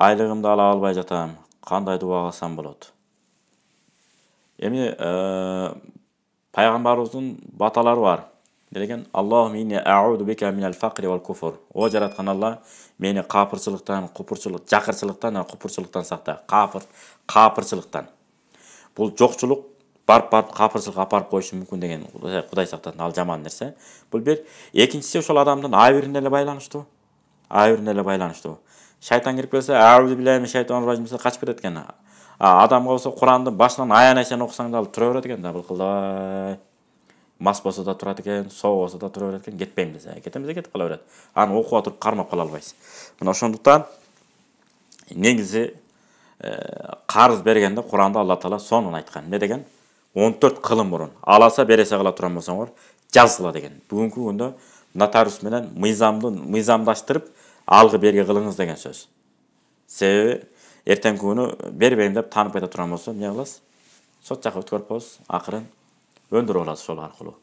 айлығымды ала албай жатам. Қандай дуа қылсам болады? Эми пайгамбарыбыздын баталары бар. Деген Аллахум инни а'уду бика минал фақри вал куфр. О жараткан Алла, мени капырчылыктан, купурчулук, жакырчылыктан, купурчулуктан сакта. Капырчылыктан. Бул жокчулук барып капырчылыкка апарып коюшу мүмкүн деген Кудай сактасын, ал жаман нерсе. Бул бир. Экинчиси ошол адамдын айбирине эле байланыштуу. Шайтан кирип келсе, аузу биllahi мин шайтанир ражим десе качып кетет экен. Адамга болсо Курандын башынан аян эсен окусаң да ал тура берет экен да, былкылдай. Мас болсо да турат экен, соо болсо да тура берет экен, кетпейм десе, кетип кала берет. Аны окуп туруп кармап кала албайсың. Мына ошондуктан негизи карыз бергенде Куранда Алла Таала сонун айткан. Не деген? 14 кылым мурун аласа бересе кала турган болсоңор, жазгыла деген. Бүгүнкү күндө нотариус менен мыйзамдаштырып алгы берги кылыңыз деген сөз. Себеби эртеңки күнү бербейм деп таанып кете турган болсо, эмне кыласыз? Сот жакка өткөрүп коесуз, акырын өндүрүп аласыз ошол аркылуу.